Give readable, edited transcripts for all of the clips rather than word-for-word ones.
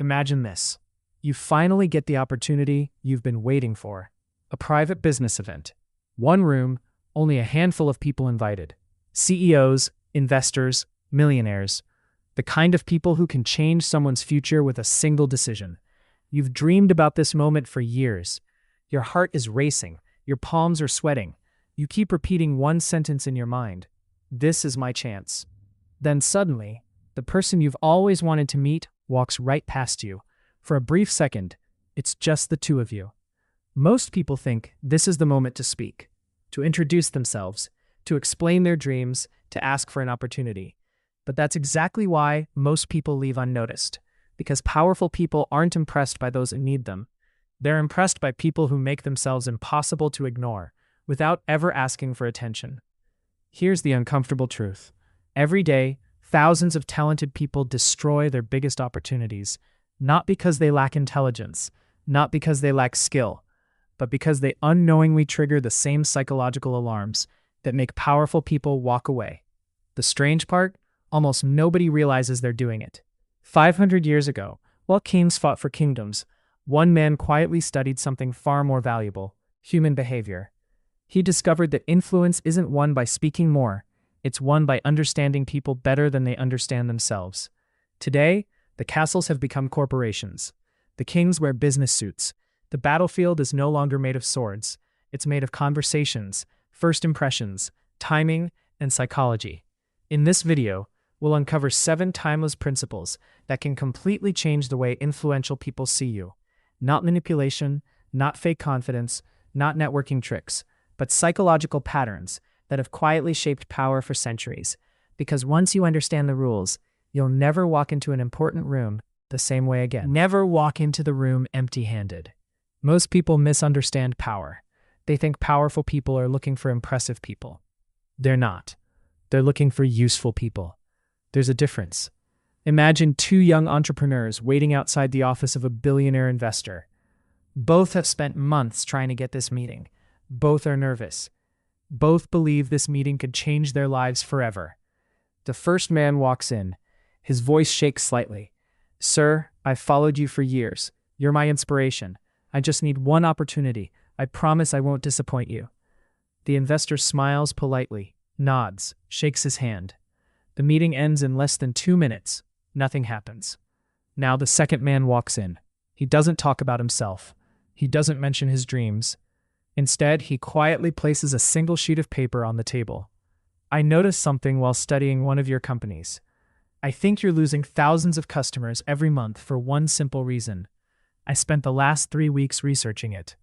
Imagine this. You finally get the opportunity you've been waiting for. A private business event. One room, only a handful of people invited. CEOs, investors, millionaires. The kind of people who can change someone's future with a single decision. You've dreamed about this moment for years. Your heart is racing. Your palms are sweating. You keep repeating one sentence in your mind. This is my chance. Then suddenly, the person you've always wanted to meet walks right past you. For a brief second, it's just the two of you. Most people think this is the moment to speak, to introduce themselves, to explain their dreams, to ask for an opportunity. But that's exactly why most people leave unnoticed, because powerful people aren't impressed by those who need them. They're impressed by people who make themselves impossible to ignore, without ever asking for attention. Here's the uncomfortable truth. Every day, thousands of talented people destroy their biggest opportunities, not because they lack intelligence, not because they lack skill, but because they unknowingly trigger the same psychological alarms that make powerful people walk away. The strange part? Almost nobody realizes they're doing it. 500 years ago, while kings fought for kingdoms, one man quietly studied something far more valuable: human behavior. He discovered that influence isn't won by speaking more, it's won by understanding people better than they understand themselves. Today, the castles have become corporations. The kings wear business suits. The battlefield is no longer made of swords. It's made of conversations, first impressions, timing, and psychology. In this video, we'll uncover 7 timeless principles that can completely change the way influential people see you. Not manipulation, not fake confidence, not networking tricks, but psychological patterns that have quietly shaped power for centuries. Because once you understand the rules, you'll never walk into an important room the same way again. Never walk into the room empty-handed. Most people misunderstand power. They think powerful people are looking for impressive people. They're not. They're looking for useful people. There's a difference. Imagine 2 young entrepreneurs waiting outside the office of a billionaire investor. Both have spent months trying to get this meeting. Both are nervous. Both believe this meeting could change their lives forever. The first man walks in. His voice shakes slightly. "Sir, I've followed you for years. You're my inspiration. I just need one opportunity. I promise I won't disappoint you." The investor smiles politely, nods, shakes his hand. The meeting ends in less than 2 minutes. Nothing happens. Now the second man walks in. He doesn't talk about himself. He doesn't mention his dreams. Instead, he quietly places a single sheet of paper on the table. "I noticed something while studying one of your companies. I think you're losing thousands of customers every month for one simple reason. I spent the last 3 weeks researching it.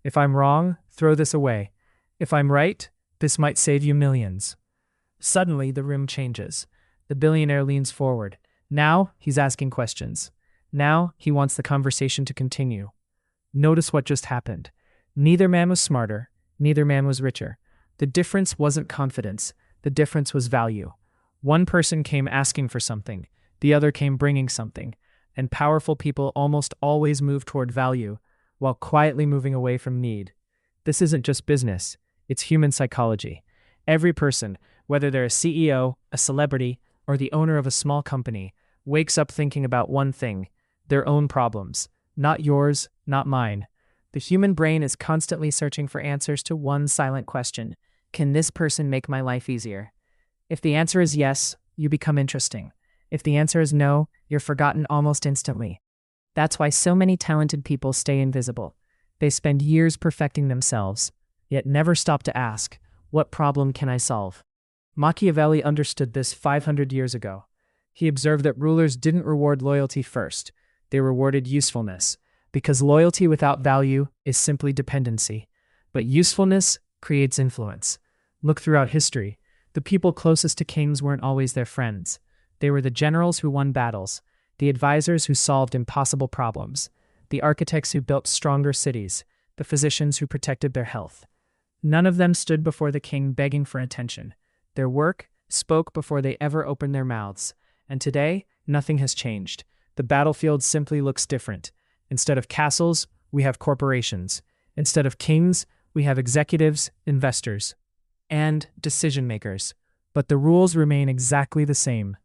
If I'm wrong, throw this away. If I'm right, this might save you millions." Suddenly, the room changes. The billionaire leans forward. Now, he's asking questions. Now, he wants the conversation to continue. Notice what just happened. Neither man was smarter. Neither man was richer. The difference wasn't confidence. The difference was value. One person came asking for something. The other came bringing something. And powerful people almost always move toward value, while quietly moving away from need. This isn't just business. It's human psychology. Every person, whether they're a CEO, a celebrity, or the owner of a small company, wakes up thinking about one thing: their own problems. Not yours, not mine. The human brain is constantly searching for answers to one silent question: can this person make my life easier? If the answer is yes, you become interesting. If the answer is no, you're forgotten almost instantly. That's why so many talented people stay invisible. They spend years perfecting themselves, yet never stop to ask, what problem can I solve? Machiavelli understood this 500 years ago. He observed that rulers didn't reward loyalty first. They rewarded usefulness, because loyalty without value is simply dependency. But usefulness creates influence. Look throughout history. The people closest to kings weren't always their friends. They were the generals who won battles, the advisors who solved impossible problems, the architects who built stronger cities, the physicians who protected their health. None of them stood before the king begging for attention. Their work spoke before they ever opened their mouths. And today, nothing has changed. The battlefield simply looks different. Instead of castles, we have corporations. Instead of kings, we have executives, investors, and decision makers. But the rules remain exactly the same.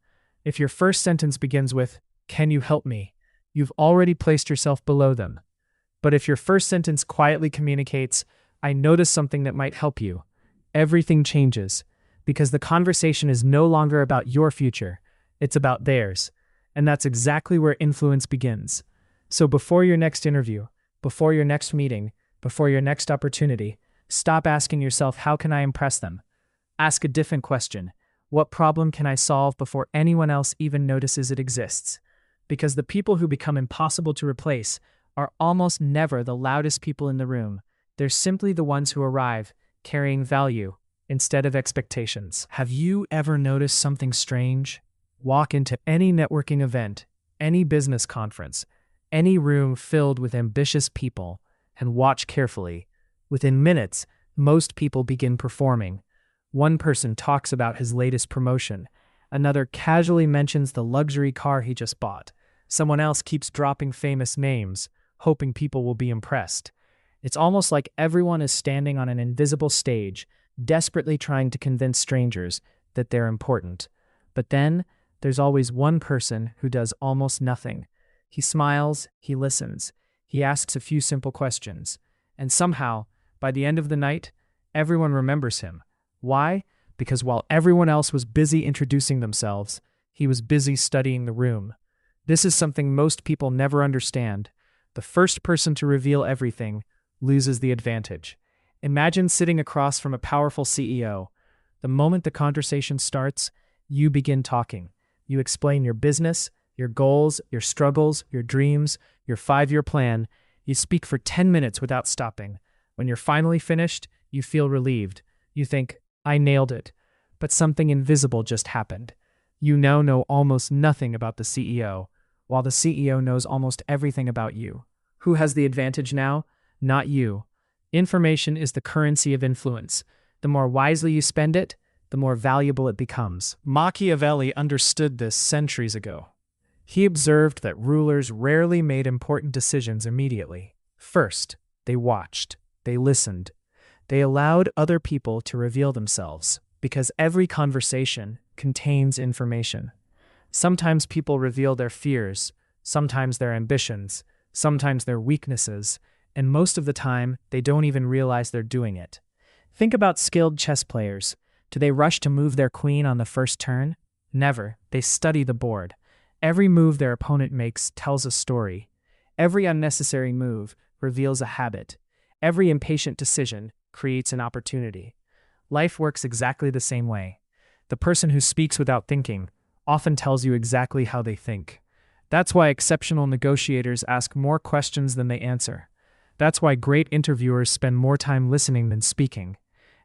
If your first sentence begins with, "Can you help me?" you've already placed yourself below them. But if your first sentence quietly communicates, "I noticed something that might help you," everything changes, because the conversation is no longer about your future, it's about theirs. And that's exactly where influence begins. So before your next interview, before your next meeting, before your next opportunity, stop asking yourself, "How can I impress them?" Ask a different question. What problem can I solve before anyone else even notices it exists? Because the people who become impossible to replace are almost never the loudest people in the room. They're simply the ones who arrive, carrying value instead of expectations. Have you ever noticed something strange? Walk into any networking event, any business conference, any room filled with ambitious people, and watch carefully. Within minutes, most people begin performing. One person talks about his latest promotion. Another casually mentions the luxury car he just bought. Someone else keeps dropping famous names, hoping people will be impressed. It's almost like everyone is standing on an invisible stage, desperately trying to convince strangers that they're important. But then, there's always one person who does almost nothing. He smiles, he listens, he asks a few simple questions, and somehow, by the end of the night, everyone remembers him. Why? Because while everyone else was busy introducing themselves, he was busy studying the room. This is something most people never understand. The first person to reveal everything loses the advantage. Imagine sitting across from a powerful CEO. The moment the conversation starts, you begin talking. You explain your business, your goals, your struggles, your dreams, your 5-year plan. You speak for 10 minutes without stopping. When you're finally finished, you feel relieved. You think, "I nailed it." But something invisible just happened. You now know almost nothing about the CEO, while the CEO knows almost everything about you. Who has the advantage now? Not you. Information is the currency of influence. The more wisely you spend it, the more valuable it becomes. Machiavelli understood this centuries ago. He observed that rulers rarely made important decisions immediately. First, they watched, they listened, they allowed other people to reveal themselves, because every conversation contains information. Sometimes people reveal their fears, sometimes their ambitions, sometimes their weaknesses, and most of the time, they don't even realize they're doing it. Think about skilled chess players. Do they rush to move their queen on the first turn? Never. They study the board. Every move their opponent makes tells a story. Every unnecessary move reveals a habit. Every impatient decision creates an opportunity. Life works exactly the same way. The person who speaks without thinking often tells you exactly how they think. That's why exceptional negotiators ask more questions than they answer. That's why great interviewers spend more time listening than speaking.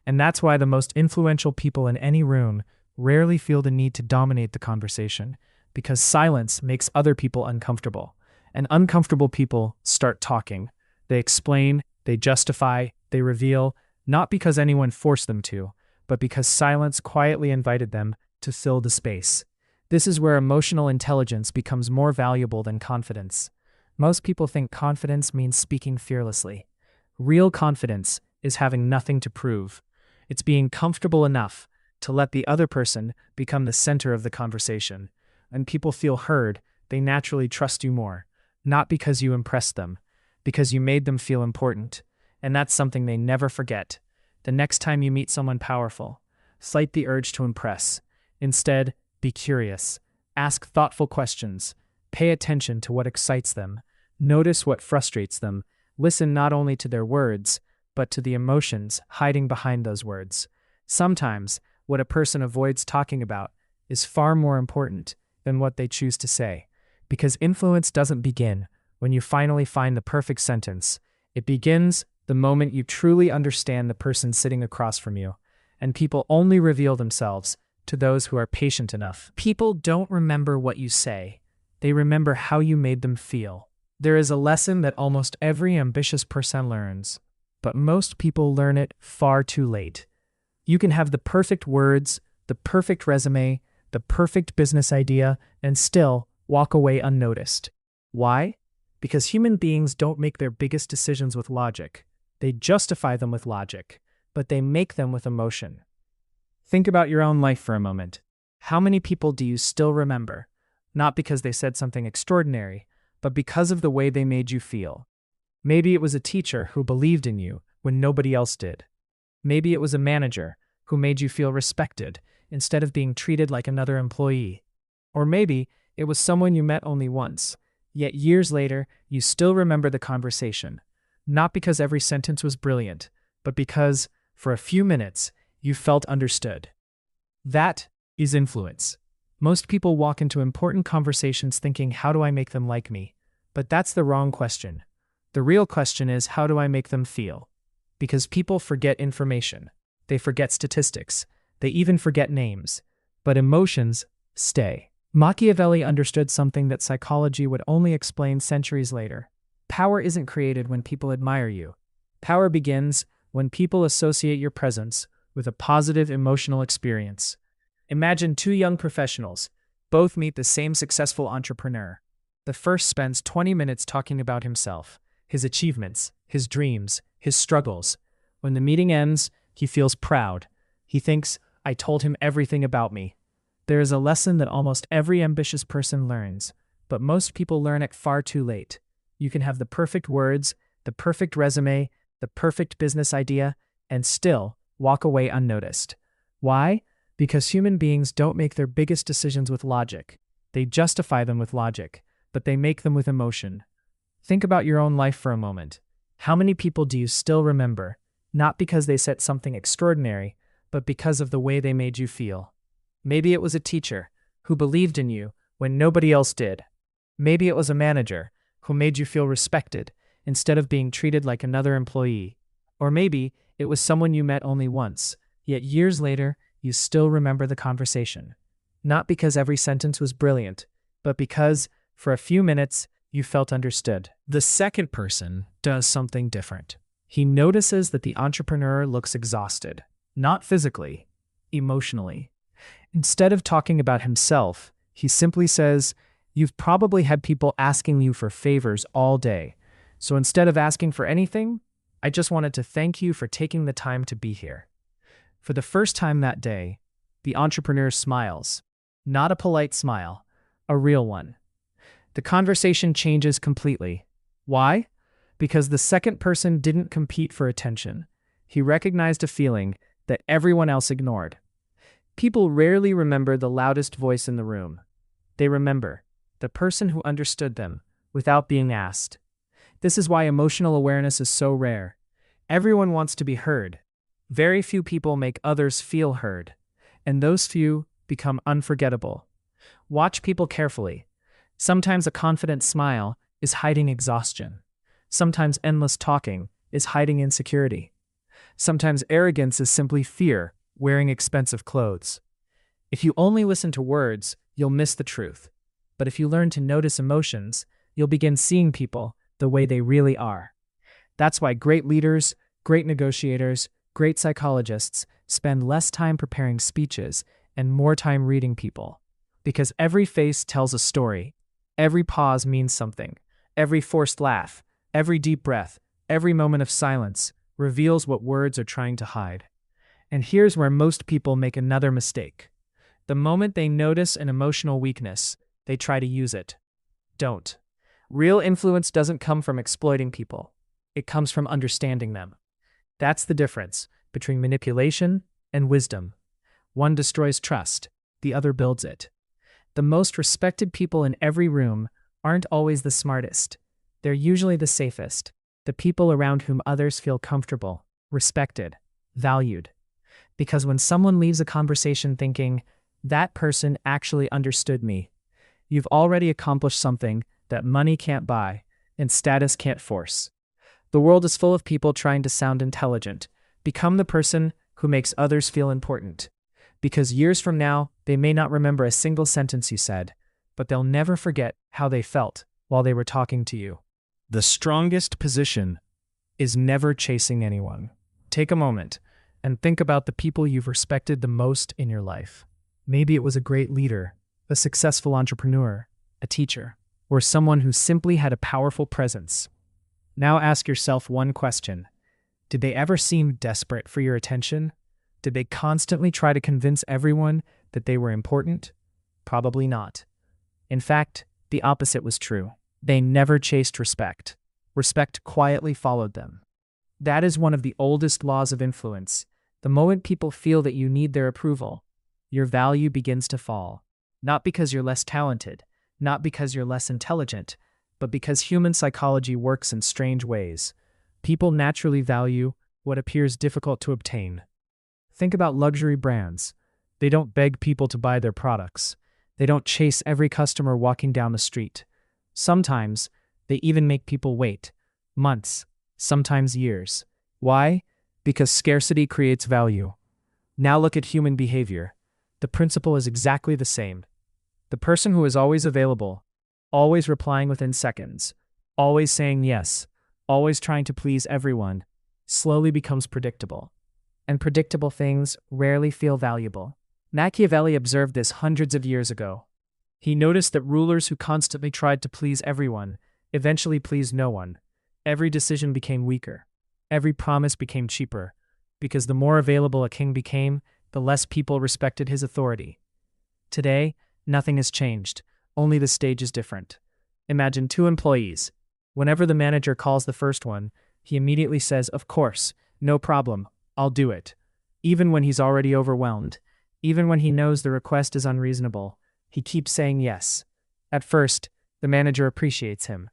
And that's why the most influential people in any room rarely feel the need to dominate the conversation, because silence makes other people uncomfortable. And uncomfortable people start talking. They explain, they justify, they reveal, not because anyone forced them to, but because silence quietly invited them to fill the space. This is where emotional intelligence becomes more valuable than confidence. Most people think confidence means speaking fearlessly. Real confidence is having nothing to prove. It's being comfortable enough to let the other person become the center of the conversation. When people feel heard, they naturally trust you more, not because you impressed them, because you made them feel important. And that's something they never forget. The next time you meet someone powerful, fight the urge to impress. Instead, be curious. Ask thoughtful questions. Pay attention to what excites them. Notice what frustrates them. Listen not only to their words, but to the emotions hiding behind those words. Sometimes, what a person avoids talking about is far more important than what they choose to say. Because influence doesn't begin when you finally find the perfect sentence. It begins the moment you truly understand the person sitting across from you. And people only reveal themselves to those who are patient enough. People don't remember what you say. They remember how you made them feel. There is a lesson that almost every ambitious person learns, but most people learn it far too late. You can have the perfect words, the perfect resume, the perfect business idea, and still walk away unnoticed. Why? Because human beings don't make their biggest decisions with logic. They justify them with logic, but they make them with emotion. Think about your own life for a moment. How many people do you still remember? Not because they said something extraordinary, but because of the way they made you feel. Maybe it was a teacher who believed in you when nobody else did. Maybe it was a manager who made you feel respected instead of being treated like another employee. Or maybe it was someone you met only once, yet years later you still remember the conversation, not because every sentence was brilliant, but because, for a few minutes, you felt understood. That is influence. Most people walk into important conversations thinking, how do I make them like me? But that's the wrong question. The real question is, how do I make them feel? Because people forget information. They forget statistics. They even forget names. But emotions stay. Machiavelli understood something that psychology would only explain centuries later. Power isn't created when people admire you. Power begins when people associate your presence with a positive emotional experience. Imagine two young professionals. Both meet the same successful entrepreneur. The first spends 20 minutes talking about himself, his achievements, his dreams, his struggles. When the meeting ends, he feels proud. He thinks, I told him everything about me. There is a lesson that almost every ambitious person learns, but most people learn it far too late. You can have the perfect words, the perfect resume, the perfect business idea, and still walk away unnoticed. Why? Because human beings don't make their biggest decisions with logic. They justify them with logic, but they make them with emotion. Think about your own life for a moment. How many people do you still remember, not because they said something extraordinary, but because of the way they made you feel? Maybe it was a teacher who believed in you when nobody else did. Maybe it was a manager who made you feel respected instead of being treated like another employee. Or maybe it was someone you met only once, yet years later, you still remember the conversation. Not because every sentence was brilliant, but because, for a few minutes, you felt understood. The second person does something different. He notices that the entrepreneur looks exhausted, not physically, emotionally. Instead of talking about himself, he simply says, you've probably had people asking you for favors all day. So instead of asking for anything, I just wanted to thank you for taking the time to be here. For the first time that day, the entrepreneur smiles. Not a polite smile, a real one. The conversation changes completely. Why? Because the second person didn't compete for attention. He recognized a feeling that everyone else ignored. People rarely remember the loudest voice in the room. They remember the person who understood them without being asked. This is why emotional awareness is so rare. Everyone wants to be heard. Very few people make others feel heard, and those few become unforgettable. Watch people carefully. Sometimes a confident smile is hiding exhaustion. Sometimes endless talking is hiding insecurity. Sometimes arrogance is simply fear wearing expensive clothes. If you only listen to words, you'll miss the truth. But if you learn to notice emotions, you'll begin seeing people the way they really are. That's why great leaders, great negotiators, great psychologists spend less time preparing speeches and more time reading people. Because every face tells a story. Every pause means something. Every forced laugh, every deep breath, every moment of silence reveals what words are trying to hide. And here's where most people make another mistake. The moment they notice an emotional weakness, they try to use it. Don't. Real influence doesn't come from exploiting people. It comes from understanding them. That's the difference between manipulation and wisdom. One destroys trust, the other builds it. The most respected people in every room aren't always the smartest. They're usually the safest, the people around whom others feel comfortable, respected, valued. Because when someone leaves a conversation thinking, that person actually understood me, you've already accomplished something that money can't buy and status can't force. The world is full of people trying to sound intelligent. Become the person who makes others feel important. Because years from now, they may not remember a single sentence you said, but they'll never forget how they felt while they were talking to you. The strongest position is never chasing anyone. Take a moment and think about the people you've respected the most in your life. Maybe it was a great leader, a successful entrepreneur, a teacher, or someone who simply had a powerful presence. Now ask yourself one question. Did they ever seem desperate for your attention? Did they constantly try to convince everyone that they were important? Probably not. In fact, the opposite was true. They never chased respect. Respect quietly followed them. That is one of the oldest laws of influence. The moment people feel that you need their approval, your value begins to fall. Not because you're less talented, not because you're less intelligent, but because human psychology works in strange ways. People naturally value what appears difficult to obtain. Think about luxury brands. They don't beg people to buy their products. They don't chase every customer walking down the street. Sometimes, they even make people wait. Months, sometimes years. Why? Because scarcity creates value. Now look at human behavior. The principle is exactly the same. The person who is always available, always replying within seconds, always saying yes, always trying to please everyone, slowly becomes predictable. And predictable things rarely feel valuable. Machiavelli observed this hundreds of years ago. He noticed that rulers who constantly tried to please everyone eventually pleased no one. Every decision became weaker. Every promise became cheaper, because the more available a king became, the less people respected his authority. Today, nothing has changed, only the stage is different. Imagine two employees. Whenever the manager calls the first one, he immediately says, "Of course, no problem, I'll do it." Even when he's already overwhelmed, even when he knows the request is unreasonable, he keeps saying yes. At first, the manager appreciates him,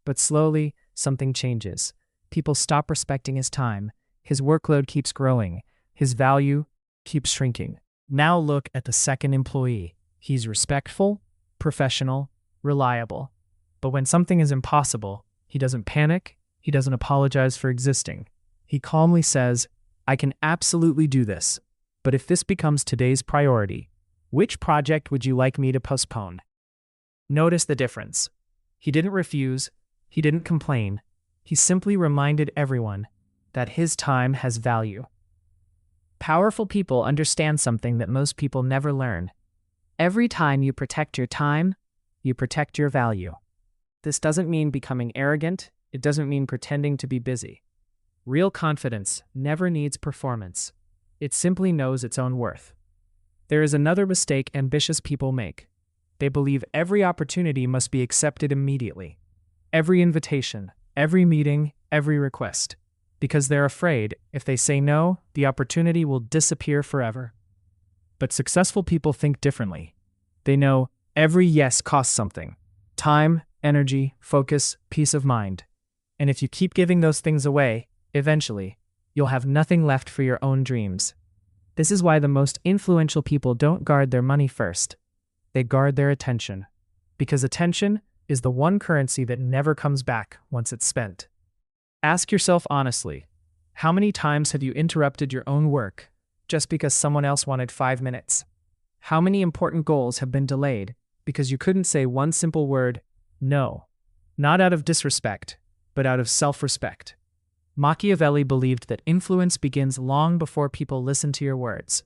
but slowly, something changes. People stop respecting his time, his workload keeps growing, his value keeps shrinking. Now look at the second employee. He's respectful, professional, reliable. But when something is impossible, he doesn't panic, he doesn't apologize for existing. He calmly says, "I can absolutely do this, but if this becomes today's priority, which project would you like me to postpone?" Notice the difference. He didn't refuse, he didn't complain, he simply reminded everyone that his time has value. Powerful people understand something that most people never learn. Every time you protect your time, you protect your value. This doesn't mean becoming arrogant, it doesn't mean pretending to be busy. Real confidence never needs performance. It simply knows its own worth. There is another mistake ambitious people make. They believe every opportunity must be accepted immediately. Every invitation, every meeting, every request. Because they're afraid, if they say no, the opportunity will disappear forever. But successful people think differently. They know every yes costs something. Time, energy, focus, peace of mind. And if you keep giving those things away, eventually, you'll have nothing left for your own dreams. This is why the most influential people don't guard their money first. They guard their attention. Because attention is the one currency that never comes back once it's spent. Ask yourself honestly, how many times have you interrupted your own work just because someone else wanted 5 minutes? How many important goals have been delayed because you couldn't say one simple word, no? Not out of disrespect, but out of self-respect. Machiavelli believed that influence begins long before people listen to your words.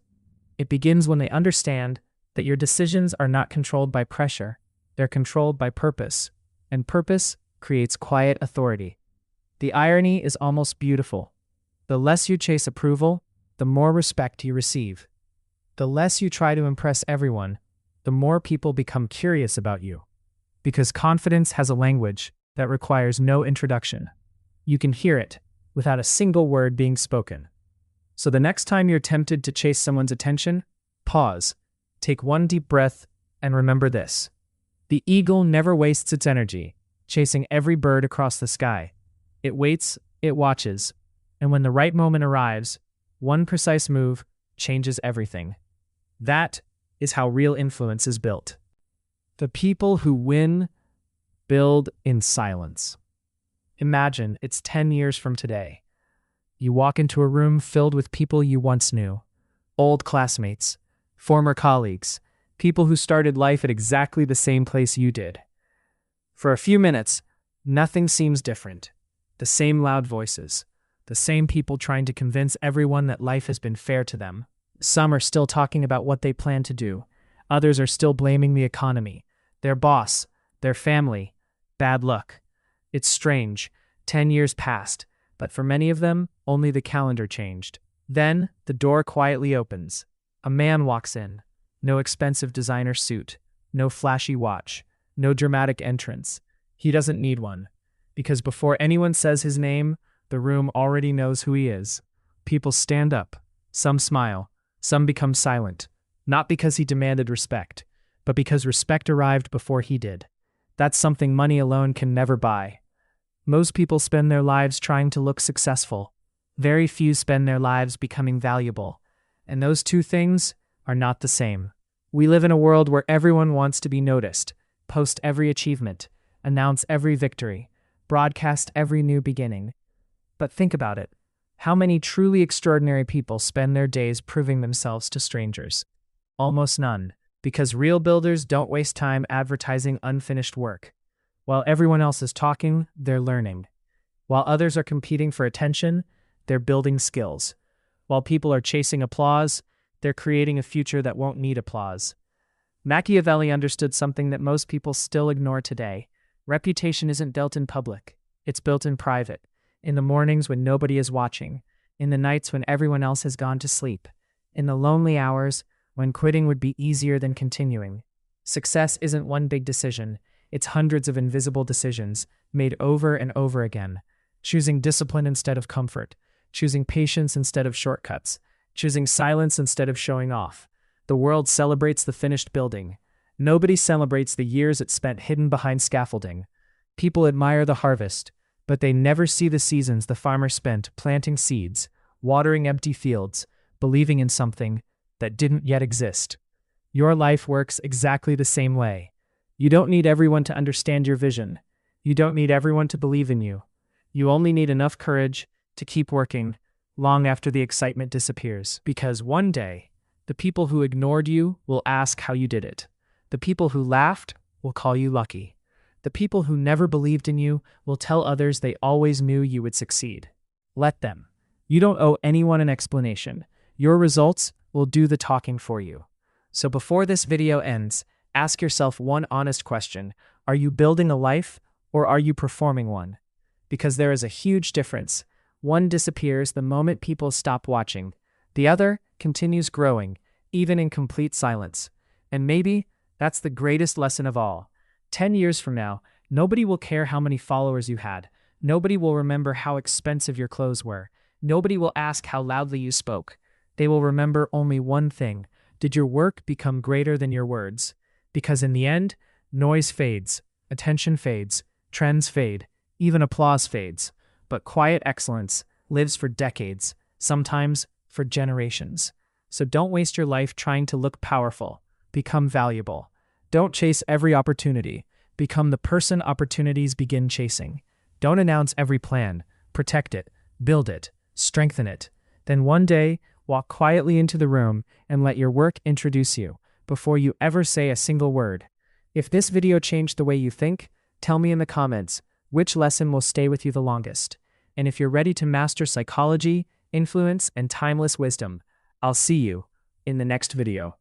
It begins when they understand that your decisions are not controlled by pressure, they're controlled by purpose, and purpose creates quiet authority. The irony is almost beautiful. The less you chase approval, the more respect you receive. The less you try to impress everyone, the more people become curious about you. Because confidence has a language that requires no introduction. You can hear it without a single word being spoken. So the next time you're tempted to chase someone's attention, pause, take one deep breath, and remember this. The eagle never wastes its energy, chasing every bird across the sky. It waits, it watches, and when the right moment arrives, one precise move changes everything. That is how real influence is built. The people who win build in silence. Imagine it's 10 years from today. You walk into a room filled with people you once knew, old classmates, former colleagues, people who started life at exactly the same place you did. For a few minutes, nothing seems different. The same loud voices, the same people trying to convince everyone that life has been fair to them. Some are still talking about what they plan to do. Others are still blaming the economy, their boss, their family, bad luck. It's strange. 10 years passed, but for many of them, only the calendar changed. Then, the door quietly opens. A man walks in. No expensive designer suit, no flashy watch, no dramatic entrance. He doesn't need one, because before anyone says his name, the room already knows who he is. People stand up, some smile, some become silent, not because he demanded respect, but because respect arrived before he did. That's something money alone can never buy. Most people spend their lives trying to look successful. Very few spend their lives becoming valuable. And those two things are not the same. We live in a world where everyone wants to be noticed, post every achievement, announce every victory, broadcast every new beginning. But think about it. How many truly extraordinary people spend their days proving themselves to strangers? Almost none, because real builders don't waste time advertising unfinished work. While everyone else is talking, they're learning. While others are competing for attention, they're building skills. While people are chasing applause, they're creating a future that won't need applause. Machiavelli understood something that most people still ignore today. Reputation isn't built in public. It's built in private. In the mornings when nobody is watching. In the nights when everyone else has gone to sleep. In the lonely hours when quitting would be easier than continuing. Success isn't one big decision. It's hundreds of invisible decisions, made over and over again. Choosing discipline instead of comfort. Choosing patience instead of shortcuts. Choosing silence instead of showing off. The world celebrates the finished building. Nobody celebrates the years it spent hidden behind scaffolding. People admire the harvest, but they never see the seasons the farmer spent planting seeds, watering empty fields, believing in something that didn't yet exist. Your life works exactly the same way. You don't need everyone to understand your vision. You don't need everyone to believe in you. You only need enough courage to keep working long after the excitement disappears. Because one day, the people who ignored you will ask how you did it. The people who laughed will call you lucky. The people who never believed in you will tell others they always knew you would succeed. Let them. You don't owe anyone an explanation. Your results will do the talking for you. So before this video ends, ask yourself one honest question. Are you building a life or are you performing one? Because there is a huge difference. One disappears the moment people stop watching. The other continues growing, even in complete silence. And maybe that's the greatest lesson of all. 10 years from now, nobody will care how many followers you had. Nobody will remember how expensive your clothes were. Nobody will ask how loudly you spoke. They will remember only one thing. Did your work become greater than your words? Because in the end, noise fades, attention fades, trends fade, even applause fades. But quiet excellence lives for decades, sometimes for generations. So don't waste your life trying to look powerful. Become valuable. Don't chase every opportunity. Become the person opportunities begin chasing. Don't announce every plan. Protect it, build it, strengthen it. Then one day, walk quietly into the room and let your work introduce you before you ever say a single word. If this video changed the way you think, tell me in the comments which lesson will stay with you the longest. And if you're ready to master psychology, influence, and timeless wisdom, I'll see you in the next video.